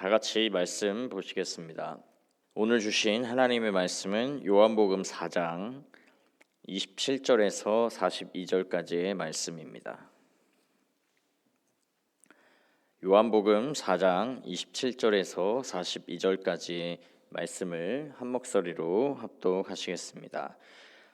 다 같이 말씀 보시겠습니다. 오늘 주신 하나님의 말씀은 요한복음 4장 27절에서 42절까지의 말씀입니다. 요한복음 4장 27절에서 42절까지의 말씀을 한 목소리로 합독하시겠습니다.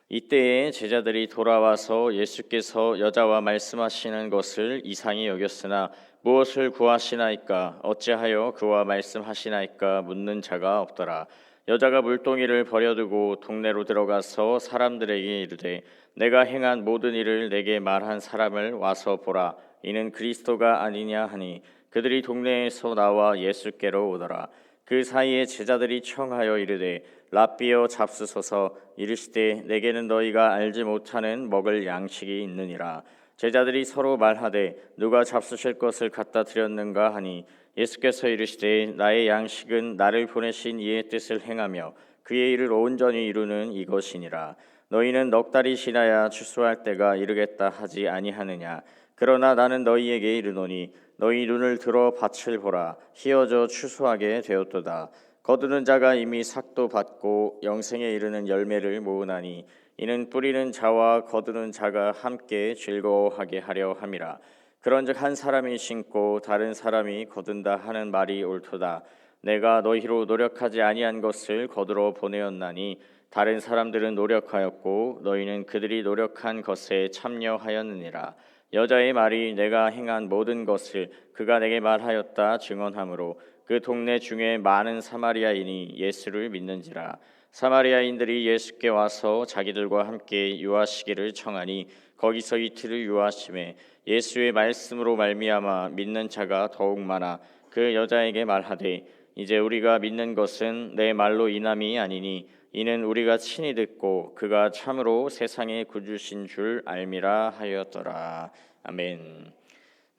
이때에 제자들이 돌아와서 예수께서 여자와 말씀하시는 것을 이상히 여겼으나 무엇을 구하시나이까 어찌하여 그와 말씀하시나이까 묻는 자가 없더라. 여자가 물동이를 버려두고 동네로 들어가서 사람들에게 이르되 내가 행한 모든 일을 내게 말한 사람을 와서 보라. 이는 그리스도가 아니냐 하니 그들이 동네에서 나와 예수께로 오더라. 그 사이에 제자들이 청하여 이르되 랍비여 잡수소서. 이르시되 내게는 너희가 알지 못하는 먹을 양식이 있느니라. 제자들이 서로 말하되 누가 잡수실 것을 갖다 드렸는가 하니 예수께서 이르시되 나의 양식은 나를 보내신 이의 뜻을 행하며 그의 일을 온전히 이루는 이것이니라. 너희는 넉 달이 지나야 추수할 때가 이르겠다 하지 아니하느냐. 그러나 나는 너희에게 이르노니 너희 눈을 들어 밭을 보라. 희어져 추수하게 되었도다. 거두는 자가 이미 삭도 받고 영생에 이르는 열매를 모으나니 이는 뿌리는 자와 거두는 자가 함께 즐거워하게 하려 함이라. 그런즉 한 사람이 심고 다른 사람이 거둔다 하는 말이 옳도다. 내가 너희로 노력하지 아니한 것을 거두러 보내었나니 다른 사람들은 노력하였고 너희는 그들이 노력한 것에 참여하였느니라. 여자의 말이 내가 행한 모든 것을 그가 내게 말하였다 증언하므로 그 동네 중에 많은 사마리아인이 예수를 믿는지라. 사마리아인들이 예수께 와서 자기들과 함께 유하시기를 청하니 거기서 이틀을 유하심에 예수의 말씀으로 말미암아 믿는 자가 더욱 많아 그 여자에게 말하되 이제 우리가 믿는 것은 내 말로 인함이 아니니 이는 우리가 친히 듣고 그가 참으로 세상의 구주신 줄 알미라 하였더라. 아멘.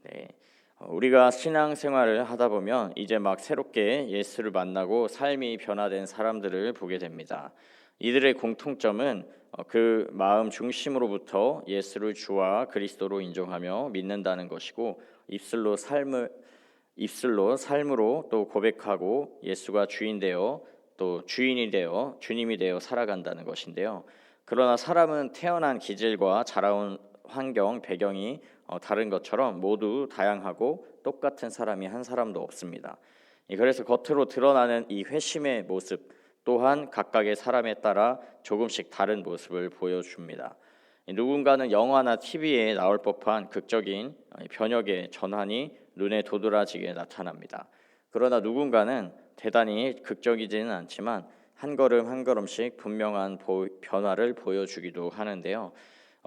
네. 우리가 신앙생활을 하다 보면 이제 막 새롭게 예수를 만나고 삶이 변화된 사람들을 보게 됩니다. 이들의 공통점은 그 마음 중심으로부터 예수를 주와 그리스도로 인정하며 믿는다는 것이고 입술로 삶으로 또 고백하고 예수가 주인 되어 또 주인이 되어 주님이 되어 살아간다는 것인데요. 그러나 사람은 태어난 기질과 자라온 환경, 배경이 다른 것처럼 모두 다양하고 똑같은 사람이 한 사람도 없습니다. 그래서 겉으로 드러나는 이 회심의 모습 또한 각각의 사람에 따라 조금씩 다른 모습을 보여줍니다. 누군가는 영화나 TV에 나올 법한 극적인 변혁의 전환이 눈에 도드라지게 나타납니다. 그러나 누군가는 대단히 극적이지는 않지만 한 걸음 한 걸음씩 분명한 변화를 보여주기도 하는데요.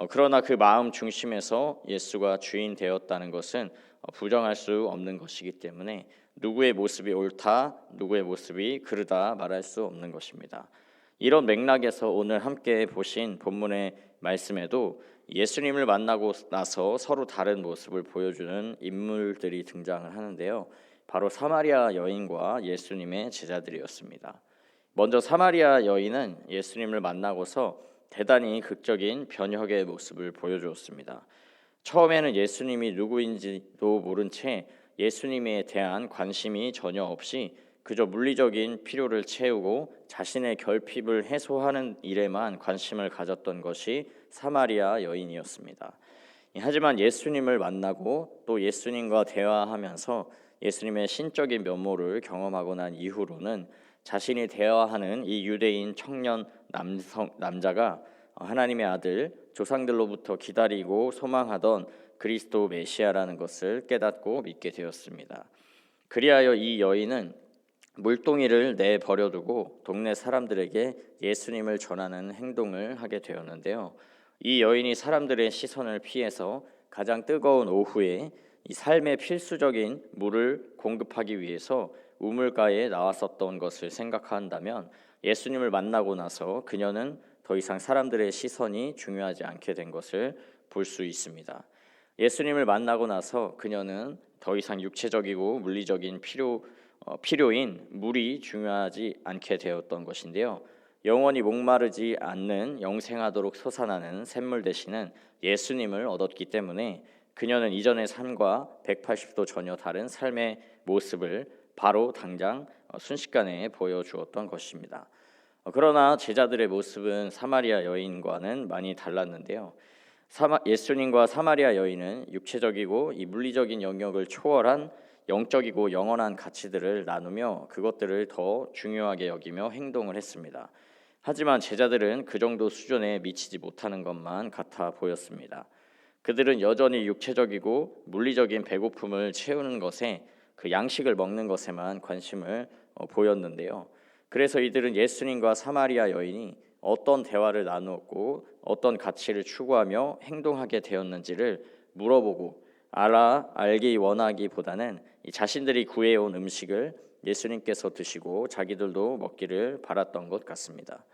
그러나 그 마음 중심에서 예수가 주인 되었다는 것은 부정할 수 없는 것이기 때문에 누구의 모습이 옳다, 누구의 모습이 그르다 말할 수 없는 것입니다. 이런 맥락에서 오늘 함께 보신 본문의 말씀에도 예수님을 만나고 나서 서로 다른 모습을 보여주는 인물들이 등장을 하는데요. 바로 사마리아 여인과 예수님의 제자들이었습니다. 먼저 사마리아 여인은 예수님을 만나고서 대단히 극적인 변혁의 모습을 보여주었습니다. 처음에는 예수님이 누구인지도 모른 채 예수님에 대한 관심이 전혀 없이 그저 물리적인 필요를 채우고 자신의 결핍을 해소하는 일에만 관심을 가졌던 것이 사마리아 여인이었습니다. 하지만 예수님을 만나고 또 예수님과 대화하면서 예수님의 신적인 면모를 경험하고 난 이후로는 자신이 대화하는 이 유대인 청년 남자가 하나님의 아들, 조상들로부터 기다리고 소망하던 그리스도 메시아라는 것을 깨닫고 믿게 되었습니다. 그리하여 이 여인은 물동이를 내버려두고 동네 사람들에게 예수님을 전하는 행동을 하게 되었는데요. 이 여인이 사람들의 시선을 피해서 가장 뜨거운 오후에 이 삶의 필수적인 물을 공급하기 위해서 우물가에 나왔었던 것을 생각한다면 예수님을 만나고 나서 그녀는 더 이상 사람들의 시선이 중요하지 않게 된 것을 볼 수 있습니다. 예수님을 만나고 나서 그녀는 더 이상 육체적이고 물리적인 필요인 물이 중요하지 않게 되었던 것인데요. 영원히 목마르지 않는 영생하도록 솟아나는 샘물 대신은 예수님을 얻었기 때문에 그녀는 이전의 삶과 180도 전혀 다른 삶의 모습을 바로 당장 순식간에 보여주었던 것입니다. 그러나 제자들의 모습은 사마리아 여인과는 많이 달랐는데요. 예수님과 사마리아 여인은 육체적이고 이 물리적인 영역을 초월한 영적이고 영원한 가치들을 나누며 그것들을 더 중요하게 여기며 행동을 했습니다. 하지만 제자들은 그 정도 수준에 미치지 못하는 것만 같아 보였습니다. 그들은 여전히 육체적이고 물리적인 배고픔을 채우는 것에, 그 양식을 먹는 것에만 관심을 보였는데요. 그래서 이들은 예수님과 사마리아 여인이 어떤 대화를 나누었고 어떤 가치를 추구하며 행동하게 되었는지를 물어보고 알기 원하기보다는 자신들이 구해온 음식을 예수님께서 드시고 자기들도 먹기를 바랐던 것 같습니다.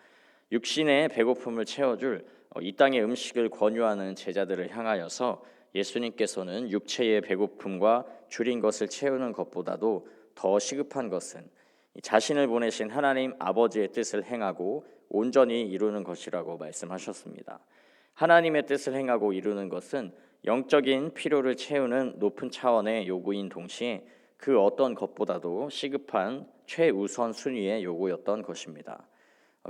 육신의 배고픔을 채워줄 이 땅의 음식을 권유하는 제자들을 향하여서 예수님께서는 육체의 배고픔과 줄인 것을 채우는 것보다도 더 시급한 것은 자신을 보내신 하나님 아버지의 뜻을 행하고 온전히 이루는 것이라고 말씀하셨습니다. 하나님의 뜻을 행하고 이루는 것은 영적인 필요를 채우는 높은 차원의 요구인 동시에 그 어떤 것보다도 시급한 최우선 순위의 요구였던 것입니다.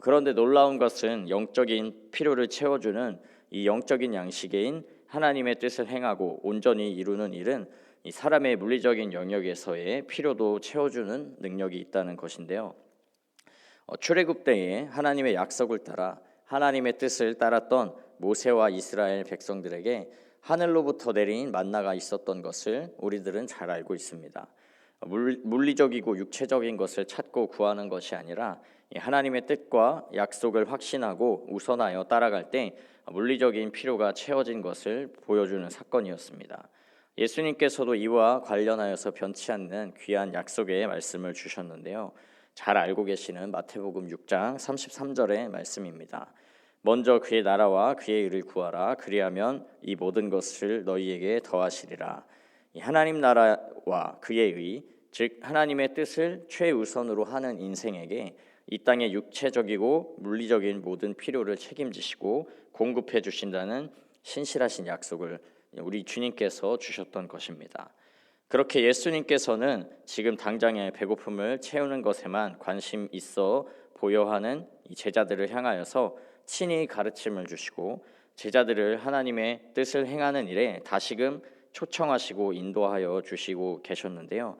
그런데 놀라운 것은 영적인 필요를 채워주는 이 영적인 양식인 하나님의 뜻을 행하고 온전히 이루는 일은 이 사람의 물리적인 영역에서의 필요도 채워주는 능력이 있다는 것인데요. 출애굽 때에 하나님의 약속을 따라 하나님의 뜻을 따랐던 모세와 이스라엘 백성들에게 하늘로부터 내린 만나가 있었던 것을 우리들은 잘 알고 있습니다. 물리적이고 육체적인 것을 찾고 구하는 것이 아니라 하나님의 뜻과 약속을 확신하고 우선하여 따라갈 때 물리적인 필요가 채워진 것을 보여주는 사건이었습니다. 예수님께서도 이와 관련하여서 변치 않는 귀한 약속의 말씀을 주셨는데요. 잘 알고 계시는 마태복음 6장 33절의 말씀입니다. 먼저 그의 나라와 그의 의를 구하라. 그리하면 이 모든 것을 너희에게 더하시리라. 이 하나님 나라와 그의 의, 즉 하나님의 뜻을 최우선으로 하는 인생에게 이 땅의 육체적이고 물리적인 모든 필요를 책임지시고 공급해 주신다는 신실하신 약속을 우리 주님께서 주셨던 것입니다. 그렇게 예수님께서는 지금 당장의 배고픔을 채우는 것에만 관심 있어 보여하는 이 제자들을 향하여서 친히 가르침을 주시고 제자들을 하나님의 뜻을 행하는 일에 다시금 초청하시고 인도하여 주시고 계셨는데요.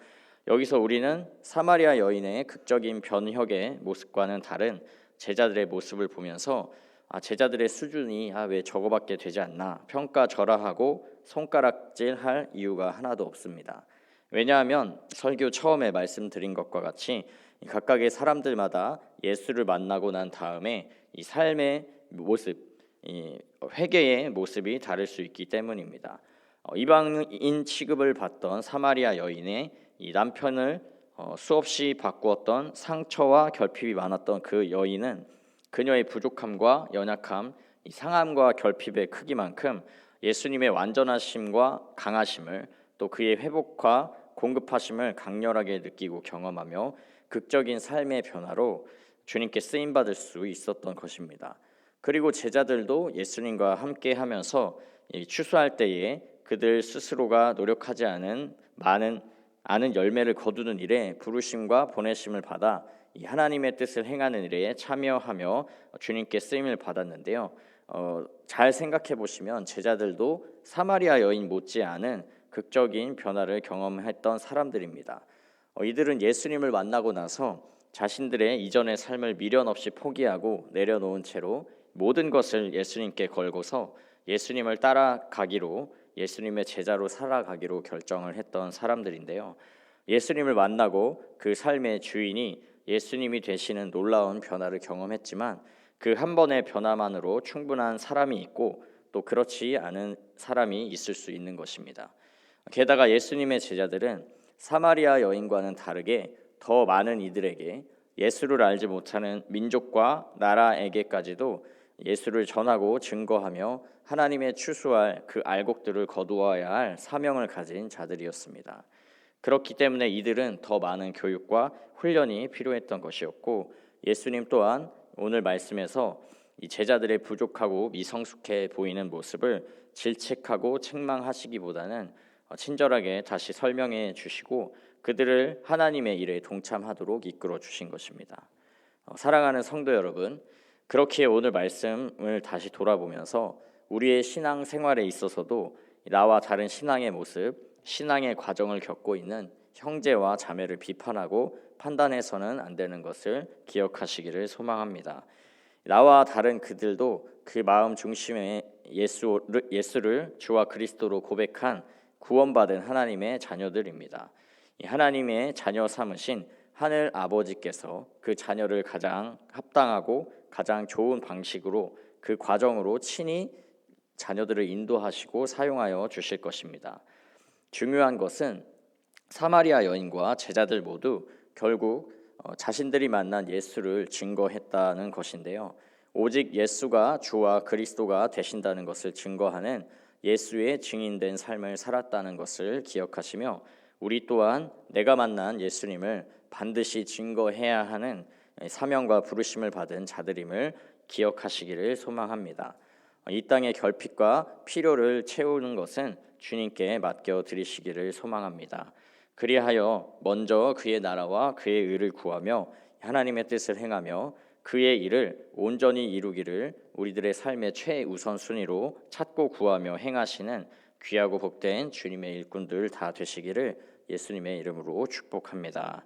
여기서 우리는 사마리아 여인의 극적인 변혁의 모습과는 다른 제자들의 모습을 보면서 제자들의 수준이 왜 저거밖에 되지 않나 평가절하하고 손가락질할 이유가 하나도 없습니다. 왜냐하면 설교 처음에 말씀드린 것과 같이 각각의 사람들마다 예수를 만나고 난 다음에 이 삶의 모습, 이 회개의 모습이 다를 수 있기 때문입니다. 이방인 취급을 받던 사마리아 여인의 이 남편을 수없이 바꾸었던 상처와 결핍이 많았던 그 여인은 그녀의 부족함과 연약함, 이 상함과 결핍의 크기만큼 예수님의 완전하심과 강하심을 또 그의 회복과 공급하심을 강렬하게 느끼고 경험하며 극적인 삶의 변화로 주님께 쓰임받을 수 있었던 것입니다. 그리고 제자들도 예수님과 함께 하면서 추수할 때에 그들 스스로가 노력하지 않은 많은 열매를 거두는 일에 부르심과 보내심을 받아 이 하나님의 뜻을 행하는 일에 참여하며 주님께 쓰임을 받았는데요. 잘 생각해 보시면 제자들도 사마리아 여인 못지않은 극적인 변화를 경험했던 사람들입니다. 이들은 예수님을 만나고 나서 자신들의 이전의 삶을 미련 없이 포기하고 내려놓은 채로 모든 것을 예수님께 걸고서 예수님을 따라가기로, 예수님의 제자로 살아가기로 결정을 했던 사람들인데요. 예수님을 만나고 그 삶의 주인이 예수님이 되시는 놀라운 변화를 경험했지만 그 한 번의 변화만으로 충분한 사람이 있고 또 그렇지 않은 사람이 있을 수 있는 것입니다. 게다가 예수님의 제자들은 사마리아 여인과는 다르게 더 많은 이들에게 예수를 알지 못하는 민족과 나라에게까지도 예수를 전하고 증거하며 하나님의 추수할 그 알곡들을 거두어야 할 사명을 가진 자들이었습니다. 그렇기 때문에 이들은 더 많은 교육과 훈련이 필요했던 것이었고 예수님 또한 오늘 말씀에서 이 제자들의 부족하고 미성숙해 보이는 모습을 질책하고 책망하시기보다는 친절하게 다시 설명해 주시고 그들을 하나님의 일에 동참하도록 이끌어 주신 것입니다. 사랑하는 성도 여러분, 그렇게 오늘 말씀을 다시 돌아보면서 우리의 신앙 생활에 있어서도 나와 다른 신앙의 모습, 신앙의 과정을 겪고 있는 형제와 자매를 비판하고 판단해서는 안 되는 것을 기억하시기를 소망합니다. 나와 다른 그들도 그 마음 중심에 예수를 주와 그리스도로 고백한 구원받은 하나님의 자녀들입니다. 하나님의 자녀 삼으신 하늘 아버지께서 그 자녀를 가장 합당하고 가장 좋은 방식으로 그 과정으로 친히 자녀들을 인도하시고 사용하여 주실 것입니다. 중요한 것은 사마리아 여인과 제자들 모두 결국 자신들이 만난 예수를 증거했다는 것인데요. 오직 예수가 주와 그리스도가 되신다는 것을 증거하는 예수의 증인된 삶을 살았다는 것을 기억하시며 우리 또한 내가 만난 예수님을 반드시 증거해야 하는 사명과 부르심을 받은 자들임을 기억하시기를 소망합니다. 이 땅의 결핍과 필요를 채우는 것은 주님께 맡겨 드리시기를 소망합니다. 그리하여 먼저 그의 나라와 그의 의를 구하며 하나님의 뜻을 행하며 그의 일을 온전히 이루기를 우리들의 삶의 최우선순위로 찾고 구하며 행하시는 귀하고 복된 주님의 일꾼들 다 되시기를 예수님의 이름으로 축복합니다.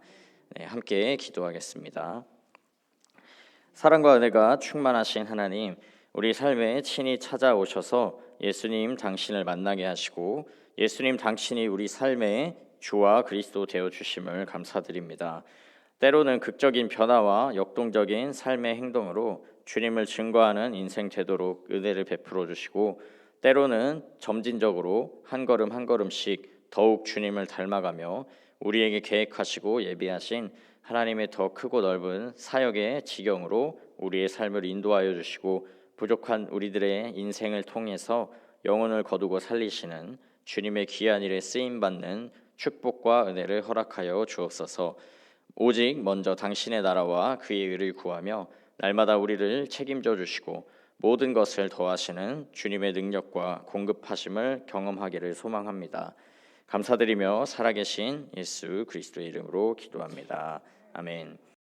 네, 함께 기도하겠습니다. 사랑과 은혜가 충만하신 하나님, 우리 삶에 친히 찾아오셔서 예수님 당신을 만나게 하시고 예수님 당신이 우리 삶의 주와 그리스도 되어 주심을 감사드립니다. 때로는 극적인 변화와 역동적인 삶의 행동으로 주님을 증거하는 인생 되도록 은혜를 베풀어 주시고 때로는 점진적으로 한 걸음 한 걸음씩 더욱 주님을 닮아가며 우리에게 계획하시고 예비하신 하나님의 더 크고 넓은 사역의 지경으로 우리의 삶을 인도하여 주시고 부족한 우리들의 인생을 통해서 영혼을 거두고 살리시는 주님의 귀한 일에 쓰임받는 축복과 은혜를 허락하여 주옵소서. 오직 먼저 당신의 나라와 그의 의를 구하며 날마다 우리를 책임져 주시고 모든 것을 더하시는 주님의 능력과 공급하심을 경험하기를 소망합니다. 감사드리며 살아계신 예수 그리스도의 이름으로 기도합니다. 아멘.